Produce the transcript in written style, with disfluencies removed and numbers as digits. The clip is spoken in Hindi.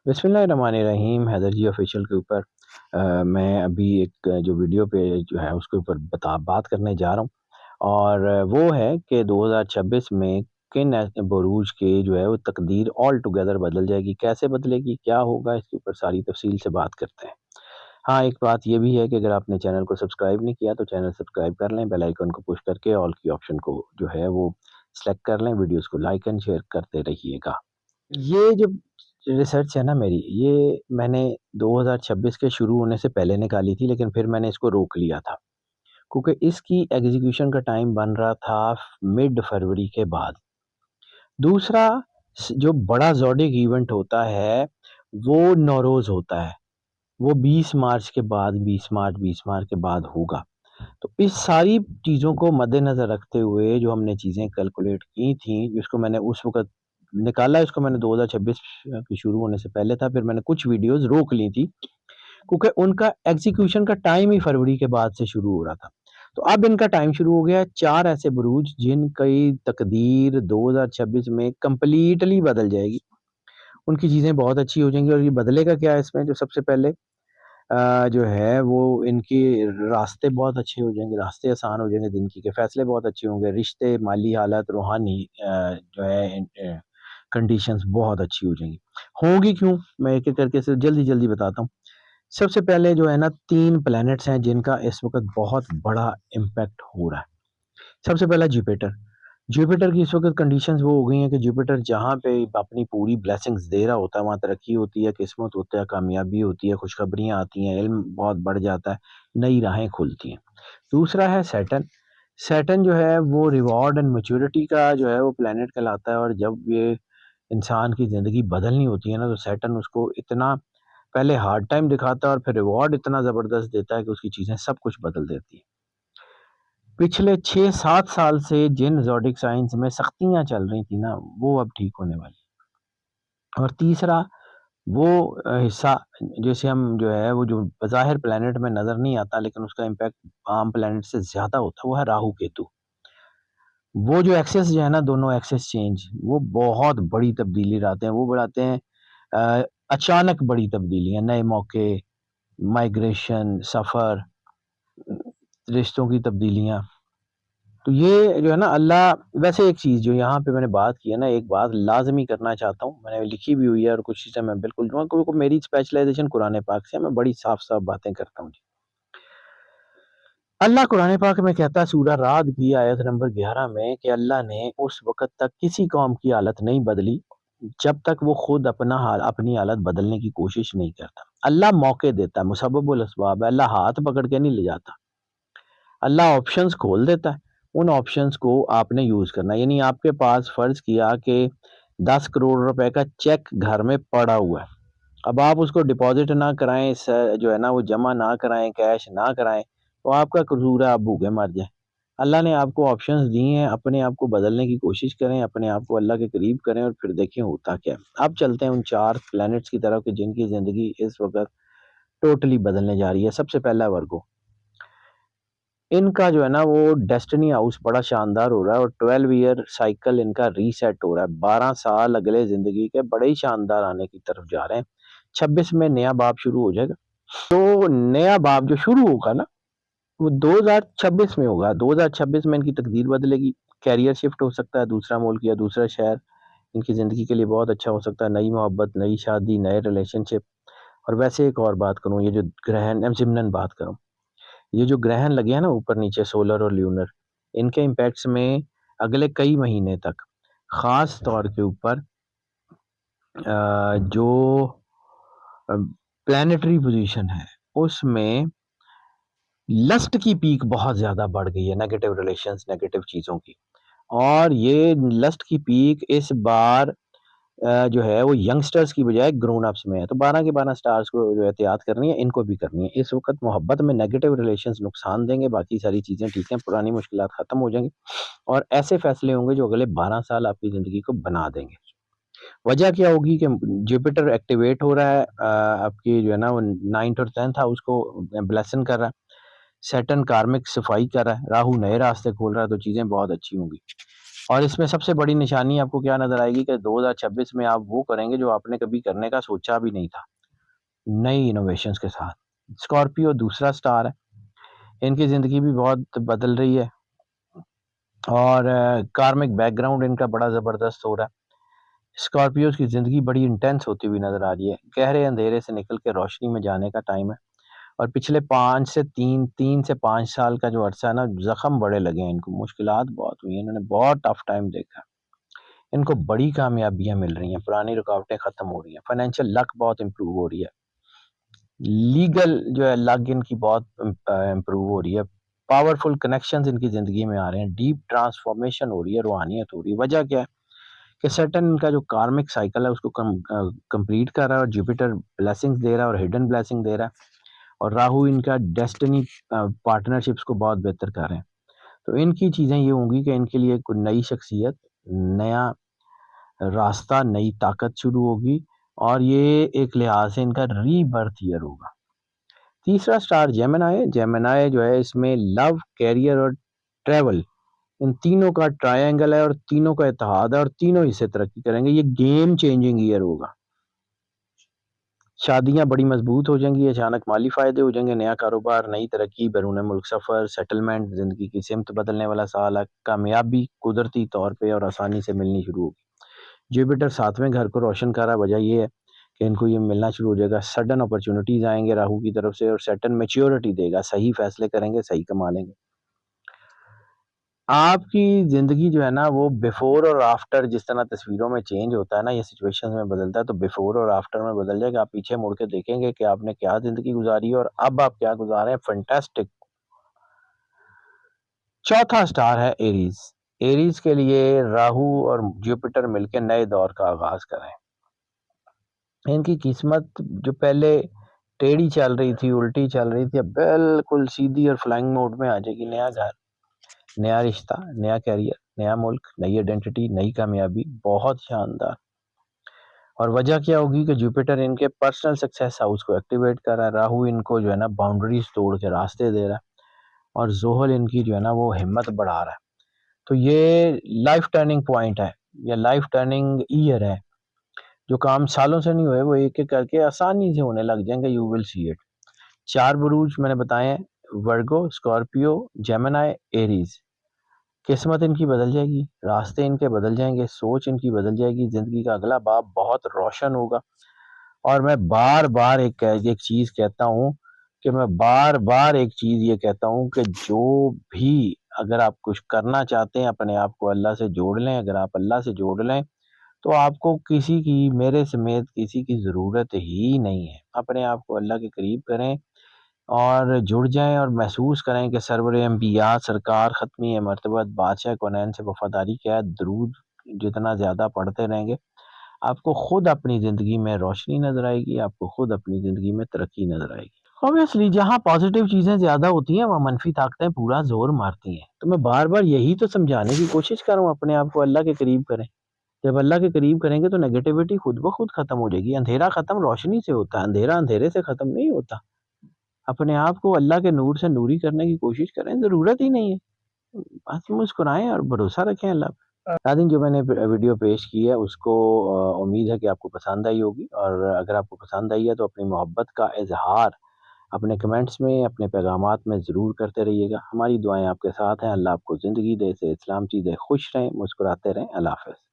बिस्मिल्लाहिर्रहमानिर्रहीम। हैदर जी ऑफिशियल के ऊपर मैं अभी एक जो वीडियो पे जो है उसके ऊपर बात करने जा रहा हूँ और वो है कि 2026 में किन बुरूज के जो है वो तकदीर ऑल टुगेदर बदल जाएगी, कैसे बदलेगी, क्या होगा, इसके ऊपर सारी तफसील से बात करते हैं। हाँ, एक बात ये भी है कि अगर आपने चैनल को सब्सक्राइब नहीं किया तो चैनल सब्सक्राइब कर लें, बेल आइकन को पुश करके ऑल की ऑप्शन को जो है वो सेलेक्ट कर लें, वीडियोस को लाइक एंड शेयर करते रहिएगा। ये जो रिसर्च है ना मेरी, ये मैंने 2026 के शुरू होने से पहले निकाली थी, लेकिन फिर मैंने इसको रोक लिया था क्योंकि इसकी एग्जीक्यूशन का टाइम बन रहा था मिड फरवरी के बाद। दूसरा जो बड़ा ज़ोडिक इवेंट होता है वो नौरोज़ होता है, वो 20 मार्च के बाद 20 मार्च के बाद होगा। तो इस सारी चीज़ों को मद्देनज़र रखते हुए जो हमने चीज़ें कैलकुलेट की थी, जिसको मैंने उस वक़्त निकाला, इसको मैंने 2026 के शुरू होने से पहले था, फिर मैंने कुछ वीडियोज़ रोक ली थी, क्योंकि उनका एग्ज़ीक्यूशन का टाइम ही फरवरी के बाद से शुरू हो रहा था। तो अब इनका टाइम शुरू हो गया है, 4 ऐसे बुरूज जिनकी तकदीर 2026 में कंप्लीटली बदल जाएगी। उनकी चीज़ें बहुत अच्छी हो जाएँगी और ये बदलेगा क्या है इसमें, जो सबसे पहले जो है वो इनके रास्ते बहुत अच्छे हो जाएँगे, रास्ते आसान हो जाएँगे, ज़िंदगी के फैसले बहुत अच्छे होंगे, रिश्ते, माली हालत, रूहानी जो है कंडीशंस बहुत अच्छी हो जाएँगी। होंगी क्यों? मैं एक-एक करके सिर्फ़ जल्दी-जल्दी बताता हूँ। सबसे पहले जो है ना 3 प्लैनेट्स हैं जिनका इस वक़्त बहुत बड़ा इम्पैक्ट हो रहा है। सबसे पहला जुपिटर। जुपिटर की इस वक़्त कंडीशंस वो हो गई हैं कि जुपिटर जहाँ पे अपनी पूरी ब्लेसिंग्स दे रहा होता है, वहाँ तरक्की होती है, किस्मत होता है, कामयाबी होती है, खुशखबरियाँ आती हैं, इल्म बहुत बढ़ जाता है, नई राहें खुलती हैं। दूसरा है सैटर्न। सैटर्न जो है वो रिवॉर्ड एंड मैच्योरिटी का जो है वो प्लैनेट कहलाता है और जब ये इंसान की ज़िंदगी बदलनी होती है ना, तो सैटर्न उसको इतना पहले हार्ड टाइम दिखाता है और फिर रिवॉर्ड इतना ज़बरदस्त देता है कि उसकी चीज़ें सब कुछ बदल देती हैं। पिछले 6-7 साल से जिन ज़ोडिक साइंस में सख्तियाँ चल रही थी ना, वो अब ठीक होने वाली है। और तीसरा वो हिस्सा जैसे हम जो है वो जो बज़ाहिर प्लैनेट में नज़र नहीं आता लेकिन उसका इम्पैक्ट आम प्लैनेट से ज़्यादा होता है, वो है राहु केतु। वो जो एक्सेस जो है ना, दोनों एक्सेस चेंज, वो बहुत बड़ी तब्दीली लाते हैं। वो बढ़ाते हैं अचानक बड़ी तब्दीलियाँ, नए मौके, माइग्रेशन, सफ़र, रिश्तों की तब्दीलियाँ। तो ये जो है ना अल्लाह वैसे एक चीज़ जो यहाँ पे मैंने बात की है ना, एक बात लाज़मी करना चाहता हूँ, मैंने लिखी भी हुई है और कुछ चीज़ें मैं बिल्कुल जो है क्योंकि मेरी स्पेशलाइज़ेशन कुरान पाक से है, मैं बड़ी साफ-साफ बातें करता हूँ। अल्लाह कुरान पाक में कहता है सूरह राद की आयत नंबर 11 में कि अल्लाह ने उस वक़्त तक किसी कौम की हालत नहीं बदली, जब तक वो खुद अपनी हालत बदलने की कोशिश नहीं करता। अल्लाह मौके देता है, मुसब्बिबुल अस्बाब है, अल्लाह हाथ पकड़ के नहीं ले जाता। अल्लाह ऑप्शंस खोल देता है, उन ऑप्शंस को आपने यूज़ करना है। यानी आपके पास फ़र्ज़ किया कि 10 करोड़ रुपए का चेक घर में पड़ा हुआ है। अब आप उसको डिपॉज़िट ना कराएँ, जो है ना वो जमा ना कराएँ, कैश ना कराएँ, तो आपका कसूर है, आप भूखे मर जाएँ। अल्लाह ने आपको ऑप्शंस दिए हैं, अपने आप को बदलने की कोशिश करें, अपने आप को अल्लाह के करीब करें और फिर देखें होता क्या है। अब चलते हैं उन 4 प्लैनेट्स की तरफ कि जिनकी ज़िंदगी इस वक़्त टोटली बदलने जा रही है। सबसे पहला वर्गो। इनका जो है ना वो डेस्टिनी हाउस बड़ा शानदार हो रहा है और 12 ईयर साइकिल इनका रीसेट हो रहा है। 12 साल अगले ज़िंदगी के बड़े ही शानदार आने की तरफ जा रहे हैं। 26 में नया बाब शुरू हो जाएगा। तो नया बाब जो शुरू होगा ना, वो 2026 में होगा। 2026 में इनकी तकदीर बदलेगी। करियर शिफ्ट हो सकता है, दूसरा मुल्क या दूसरा शहर इनकी ज़िंदगी के लिए बहुत अच्छा हो सकता है। नई मोहब्बत, नई शादी, नए रिलेशनशिप। और वैसे एक और बात करूँ, ये जो ग्रहण ज़िमनन बात करूँ, ये जो ग्रहण लगे हैं ना ऊपर-नीचे सोलर और ल्यूनर, इनके इम्पैक्ट्स में अगले कई महीने तक ख़ास तौर के ऊपर जो प्लैनेटरी पोज़ीशन है, उसमें लस्ट की पीक बहुत ज़्यादा बढ़ गई है, नेगेटिव रिलेशंस, नेगेटिव चीज़ों की। और ये लस्ट की पीक इस बार जो है वो यंगस्टर्स की बजाय ग्रोन अप्स में है। तो 12 के 12 स्टार्स को जो एहतियात करनी है, इनको भी करनी है। इस वक़्त मोहब्बत में नेगेटिव रिलेशंस नुकसान देंगे, बाकी सारी चीज़ें ठीक हैं, पुरानी मुश्किलात ख़त्म हो जाएँगी और ऐसे फ़ैसले होंगे जो अगले 12 साल आपकी ज़िंदगी को बना देंगे। वजह क्या होगी कि जुपिटर एक्टिवेट हो रहा है, आपकी जो है ना वो 9th और 10th हाउस को ब्लेसन कर रहा है। सैटर्न कार्मिक सफाई कर रहा है, राहु नए रास्ते खोल रहा है, तो चीज़ें बहुत अच्छी होंगी। और इसमें सबसे बड़ी निशानी आपको क्या नज़र आएगी कि 2026 में आप वो करेंगे जो आपने कभी करने का सोचा भी नहीं था, नई इनोवेशंस के साथ। स्कॉर्पियो दूसरा स्टार है, इनकी ज़िंदगी भी बहुत बदल रही है और कार्मिक बैकग्राउंड इनका बड़ा ज़बरदस्त हो रहा है। स्कॉर्पियोज़ की ज़िंदगी बड़ी इंटेंस होती हुई नज़र आ रही है। गहरे अंधेरे से निकल के रोशनी में जाने का टाइम है और पिछले 5 से 3 से 5 साल का जो अरसा है ना, ज़ख्म बड़े लगे हैं इनको, मुश्किलात बहुत हुई हैं, इन्होंने बहुत टफ टाइम देखा है। इनको बड़ी कामयाबियाँ मिल रही हैं, पुरानी रुकावटें ख़त्म हो रही हैं, फाइनेंशियल लक बहुत इम्प्रूव हो रही है। लीगल जो है लक इनकी बहुत इम्प्रूव हो रही है। पावरफुल कनेक्शंस इनकी ज़िंदगी में आ रहे हैं, डीप ट्रांसफॉर्मेशन हो रही है, रूहानियत हो रही है। वजह क्या है कि सैटर्न इनका जो कार्मिक साइकिल है उसको कंप्लीट कर रहा है और जुपिटर ब्लेसिंग्स दे रहा है और हिडन ब्लेसिंग दे रहा है और राहु इनका डेस्टिनी पार्टनरशिप्स को बहुत बेहतर कर रहे हैं। तो इनकी चीज़ें ये होंगी कि इनके लिए कोई नई शख्सियत, नया रास्ता, नई ताकत शुरू होगी और ये एक लिहाज से इनका रीबर्थ ईयर होगा। तीसरा स्टार जेमिनी है। जेमिनी जो है इसमें लव, कैरियर और ट्रैवल, इन तीनों का ट्रायंगल है और तीनों का इत्तेहाद है और तीनों इससे तरक्की करेंगे। ये गेम चेंजिंग ईयर होगा। शादियां बड़ी मजबूत हो जाएंगी, अचानक माली फायदे हो जाएंगे, नया कारोबार, नई तरक्की, बैरून मुल्क सफ़र, सेटलमेंट, ज़िंदगी की सिमत बदलने वाला साल है। कामयाबी कुदरती तौर पे और आसानी से मिलनी शुरू होगी। जुपिटर 7वें घर को रोशन कर रहा है। वजह ये है कि इनको ये मिलना शुरू हो जाएगा, सडन अपॉर्चुनिटीज़ आएंगे राहु की तरफ से और सैटर्न मैच्योरिटी देगा, सही फैसले करेंगे, सही कमा लेंगे। आपकी ज़िंदगी जो है ना वो बिफ़ोर और आफ्टर जिस तरह तस्वीरों में चेंज होता है ना, ये सिचुएशंस में बदलता है, तो बिफ़ोर और आफ्टर में बदल जाएगा। आप पीछे मुड़ के देखेंगे कि आपने क्या ज़िंदगी गुज़ारी है और अब आप क्या गुज़ार रहे हैं, फैंटास्टिक। चौथा स्टार है एरीज़। एरीज़ के लिए राहु और जुपिटर मिलके नए दौर का आगाज़ कर रहे हैं। इनकी किस्मत जो पहले टेढ़ी चल रही थी, उल्टी चल रही थी, अब बिल्कुल सीधी और फ्लाइंग मोड में आ जाएगी। नया घर, नया रिश्ता, नया करियर, नया मुल्क, नई आइडेंटिटी, नई कामयाबी, बहुत शानदार। और वजह क्या होगी कि जुपिटर इनके पर्सनल सक्सेस हाउस को एक्टिवेट कर रहा है, राहु इनको जो है ना बाउंड्रीज तोड़ के रास्ते दे रहा है और जोहल इनकी जो है ना वो हिम्मत बढ़ा रहा है। तो ये लाइफ टर्निंग पॉइंट है, या लाइफ टर्निंग ईयर है। जो काम सालों से नहीं हुए वो एक एक करके आसानी से होने लग जाएंगे, यू विल सी इट। 4 बुरूज मैंने बताए हैं, वर्गो, स्कॉर्पियो, जेमिनी, एरीज। किस्मत इनकी बदल जाएगी, रास्ते इनके बदल जाएंगे, सोच इनकी बदल जाएगी, ज़िंदगी का अगला बाब बहुत रोशन होगा। और मैं बार-बार एक चीज़ कहता हूँ कि मैं बार-बार एक चीज़ ये कहता हूँ कि जो भी अगर आप कुछ करना चाहते हैं, अपने आप को अल्लाह से जोड़ लें। अगर आप अल्लाह से जोड़ लें, तो आपको किसी की, मेरे समेत किसी की ज़रूरत ही नहीं है। अपने आप को अल्लाह के करीब करें और जुड़ जाएँ और महसूस करें कि सरवर अंबिया सरकार ख़त्मी मर्तबत बादशाह कौनैन से वफ़ादारी क्या है। दरूद जितना ज़्यादा पढ़ते रहेंगे, आपको खुद अपनी ज़िंदगी में रोशनी नज़र आएगी, आपको खुद अपनी ज़िंदगी में तरक्की नज़र आएगी। ऑब्वियसली जहाँ पॉज़िटिव चीज़ें ज़्यादा होती हैं, वहाँ मनफ़ी ताकतें पूरा ज़ोर मारती हैं। तो मैं बार-बार यही तो समझाने की कोशिश कर रहा हूँ, अपने आप को अल्लाह के करीब करें। जब अल्लाह के करीब करेंगे तो नेगेटिविटी खुद ब खुद ख़त्म हो जाएगी। अंधेरा ख़त्म रोशनी से होता है, अंधेरा अंधेरे से ख़त्म नहीं होता। अपने आप को अल्लाह के नूर से नूरी करने की कोशिश करें, ज़रूरत ही नहीं है। बस मुस्कुराएँ और भरोसा रखें अल्लाह पे। नाज़रीन, जो मैंने वीडियो पेश की है उसको उम्मीद है कि आपको पसंद आई होगी और अगर आपको पसंद आई है तो अपनी मोहब्बत का इज़हार अपने कमेंट्स में, अपने पैगामात में ज़रूर करते रहिएगा। हमारी दुआएँ आपके साथ हैं। अल्लाह आपको ज़िंदगी दे, सेहत सलामती दे, खुश रहें, मुस्कुराते रहें। अल्लाह हाफ़िज़।